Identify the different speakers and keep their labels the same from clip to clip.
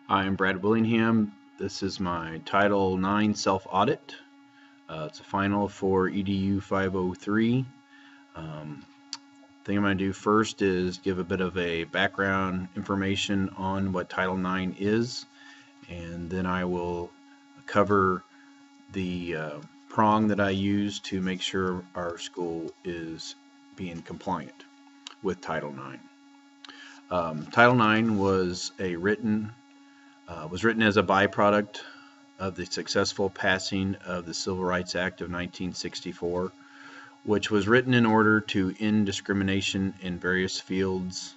Speaker 1: I'm Brad Willingham. This is my Title IX self-audit. It's a final for EDU 503. Thing I'm going to do first is give a bit of a background information on what Title IX is, and then I will cover the prong that I use to make sure our school is being compliant with Title IX. Title IX was written as a byproduct of the successful passing of the Civil Rights Act of 1964, which was written in order to end discrimination in various fields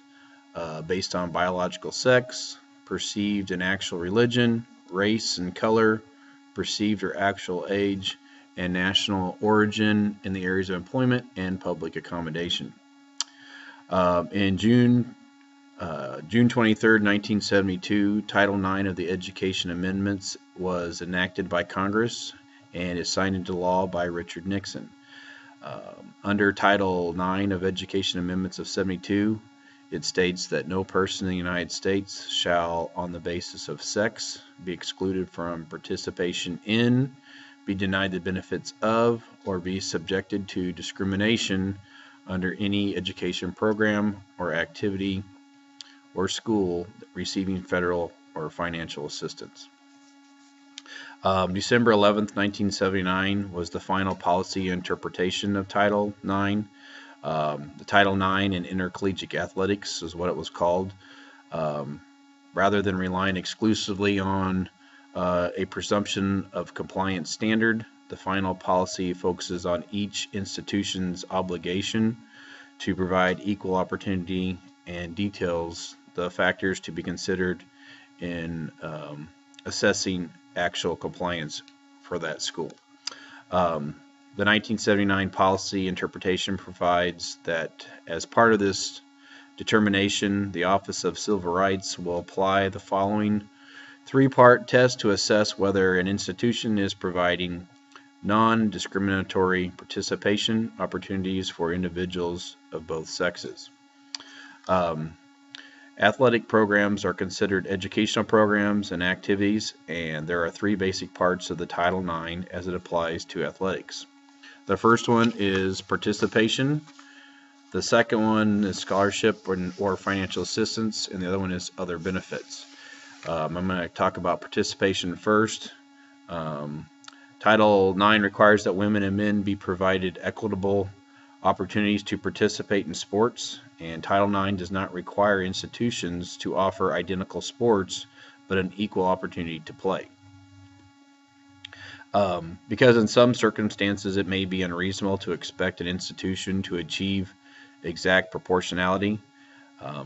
Speaker 1: based on biological sex, perceived and actual religion, race and color, perceived or actual age, and national origin in the areas of employment and public accommodation. In June 23rd, 1972, Title IX of the Education Amendments was enacted by Congress and is signed into law by Richard Nixon. Under Title IX of Education Amendments of 72, it states that no person in the United States shall, on the basis of sex, be excluded from participation in, be denied the benefits of, or be subjected to discrimination under any education program or activity or school receiving federal or financial assistance. December 11th, 1979 was the final policy interpretation of Title IX. The Title IX in intercollegiate athletics is what it was called. Rather than relying exclusively on a presumption of compliance standard, the final policy focuses on each institution's obligation to provide equal opportunity and details the factors to be considered in assessing actual compliance for that school. The 1979 policy interpretation provides that as part of this determination, the Office of Civil Rights will apply the following three-part test to assess whether an institution is providing non-discriminatory participation opportunities for individuals of both sexes. Athletic programs are considered educational programs and activities, and there are three basic parts of the Title IX as it applies to athletics. The first one is participation. The second one is scholarship or financial assistance, and the other one is other benefits. I'm going to talk about participation first. Title IX requires that women and men be provided equitable opportunities to participate in sports, and Title IX does not require institutions to offer identical sports, but an equal opportunity to play. Because in some circumstances it may be unreasonable to expect an institution to achieve exact proportionality,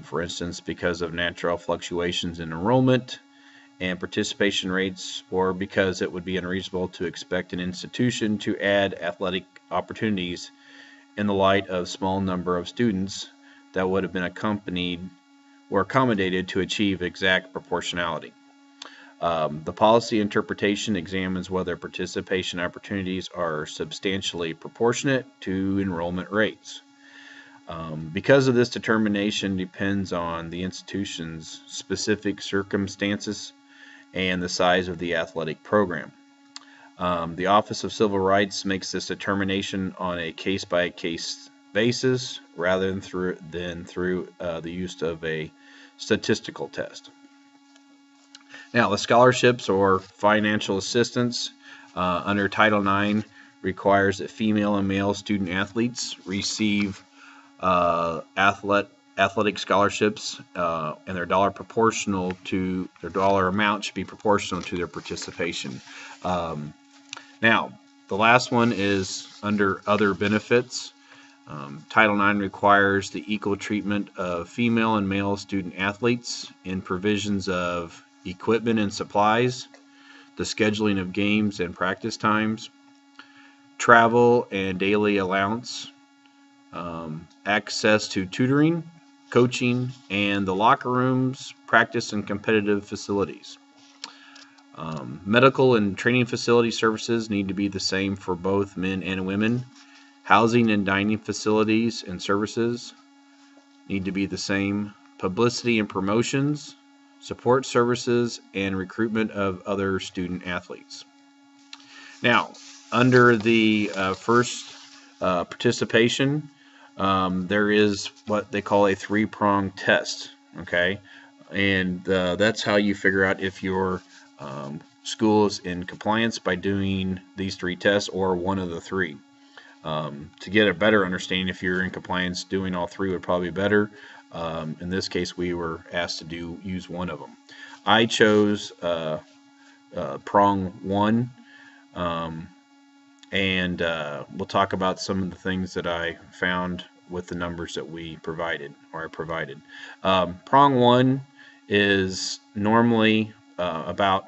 Speaker 1: for instance, because of natural fluctuations in enrollment and participation rates, or because it would be unreasonable to expect an institution to add athletic opportunities in the light of small number of students that would have been accompanied or accommodated to achieve exact proportionality. The policy interpretation examines whether participation opportunities are substantially proportionate to enrollment rates. Because of this determination depends on the institution's specific circumstances and the size of the athletic program. The Office of Civil Rights makes this determination on a case-by-case basis rather than through the use of a statistical test. Now, the scholarships or financial assistance under Title IX requires that female and male student athletes receive athletic scholarships, and their dollar amount should be proportional to their participation. Now, the last one is under other benefits. Title IX requires the equal treatment of female and male student athletes in provisions of equipment and supplies, the scheduling of games and practice times, travel and daily allowance, access to tutoring, coaching, and the locker rooms, practice and competitive facilities. Medical and training facility services need to be the same for both men and women. Housing and dining facilities and services need to be the same. Publicity and promotions support services, and recruitment of other student athletes. Now, under the first participation, there is what they call a three-pronged test, okay? And that's how you figure out if your school is in compliance, by doing these three tests or one of the three. To get a better understanding if you're in compliance, doing all three would probably be better. In this case, we were asked to use one of them. I chose prong one, and we'll talk about some of the things that I found with the numbers that we provided, or I provided. Prong one is normally about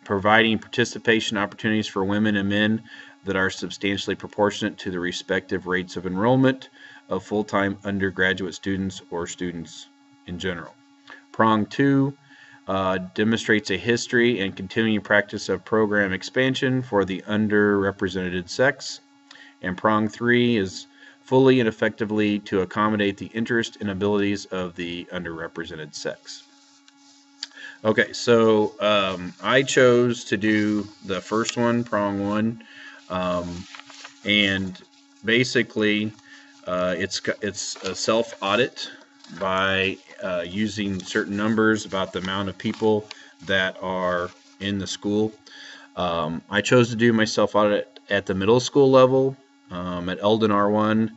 Speaker 1: providing participation opportunities for women and men that are substantially proportionate to the respective rates of enrollment of full-time undergraduate students or students in general. Prong two demonstrates a history and continuing practice of program expansion for the underrepresented sex. And prong three is fully and effectively to accommodate the interest and abilities of the underrepresented sex. Okay, so I chose to do the first one, prong one, and basically it's a self-audit by using certain numbers about the amount of people that are in the school. I chose to do my self-audit at the middle school level at Eldon R1,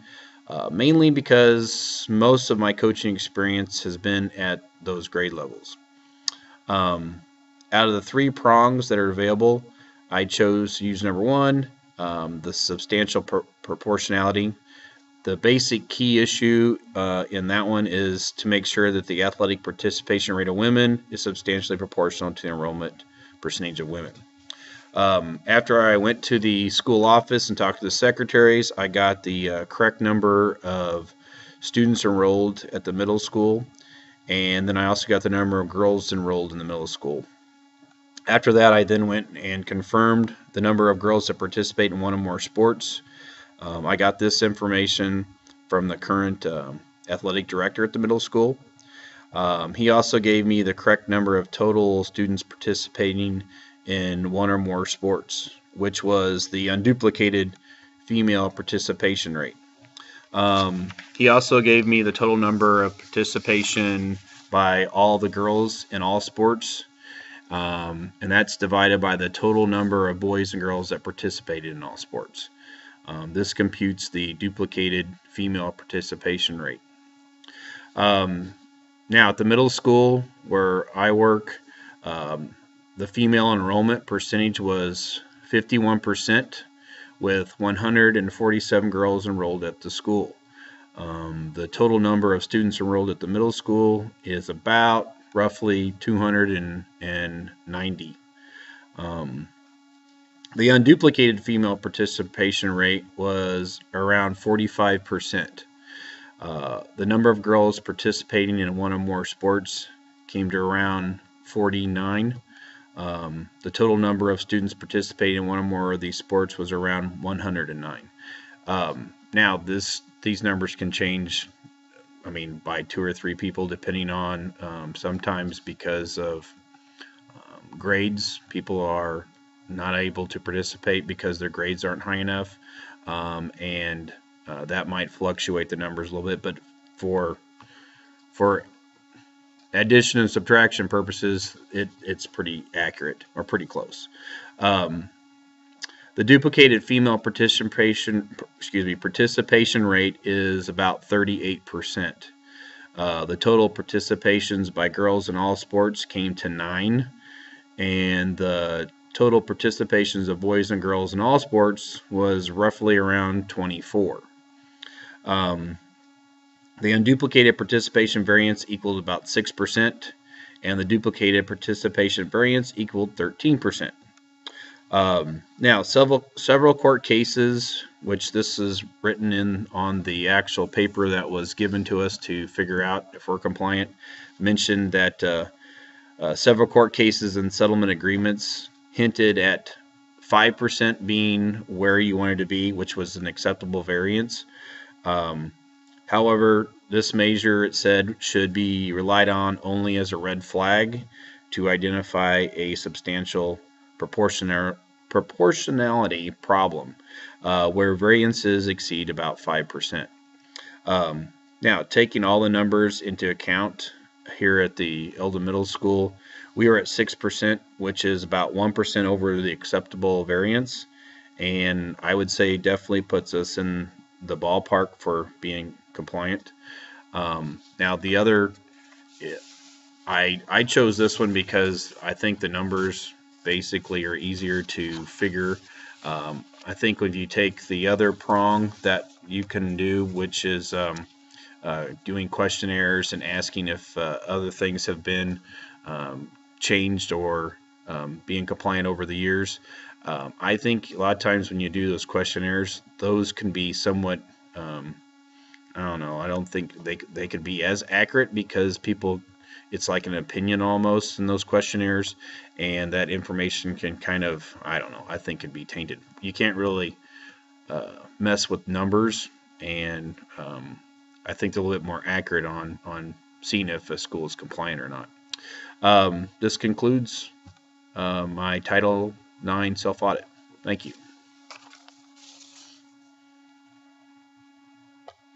Speaker 1: mainly because most of my coaching experience has been at those grade levels. Out of the three prongs that are available, I chose to use number one, the substantial proportionality. The basic key issue in that one is to make sure that the athletic participation rate of women is substantially proportional to the enrollment percentage of women. After I went to the school office and talked to the secretaries, I got the correct number of students enrolled at the middle school, and then I also got the number of girls enrolled in the middle school. After that, I then went and confirmed the number of girls that participate in one or more sports. I got this information from the current athletic director at the middle school. He also gave me the correct number of total students participating in one or more sports, which was the unduplicated female participation rate. He also gave me the total number of participation by all the girls in all sports, and that's divided by the total number of boys and girls that participated in all sports. This computes the duplicated female participation rate. Now, at the middle school where I work, the female enrollment percentage was 51%, with 147 girls enrolled at the school. The total number of students enrolled at the middle school is about roughly 290. The unduplicated female participation rate was around 45%. The number of girls participating in one or more sports came to around 49. The total number of students participating in one or more of these sports was around 109. Now, these numbers can change, by 2 or 3 people, depending on sometimes because of grades. People are not able to participate because their grades aren't high enough, and that might fluctuate the numbers a little bit. But for addition and subtraction purposes, it's pretty accurate, or pretty close. The duplicated female participation rate is about 38%. The total participations by girls in all sports came to 9, and the total participations of boys and girls in all sports was roughly around 24. The unduplicated participation variance equaled about 6%, and the duplicated participation variance equaled 13%. Now, several court cases, which this is written in on the actual paper that was given to us to figure out if we're compliant, mentioned that several court cases and settlement agreements hinted at 5% being where you wanted to be, which was an acceptable variance. However, this measure, it said, should be relied on only as a red flag to identify a substantial proportionality problem where variances exceed about 5%. Now, taking all the numbers into account here at the Elda Middle School, we are at 6%, which is about 1% over the acceptable variance. And I would say definitely puts us in the ballpark for being compliant. Now, the other, I chose this one because I think the numbers basically are easier to figure. I think when you take the other prong that you can do, which is doing questionnaires and asking if other things have been changed or being compliant over the years. I think a lot of times when you do those questionnaires, those can be somewhat, I don't know, I don't think they could be as accurate because people, it's like an opinion almost in those questionnaires, and that information can kind of, I don't know, I think could be tainted. You can't really mess with numbers, and I think they're a little bit more accurate on seeing if a school is compliant or not. This concludes my Title IX self-audit. Thank you.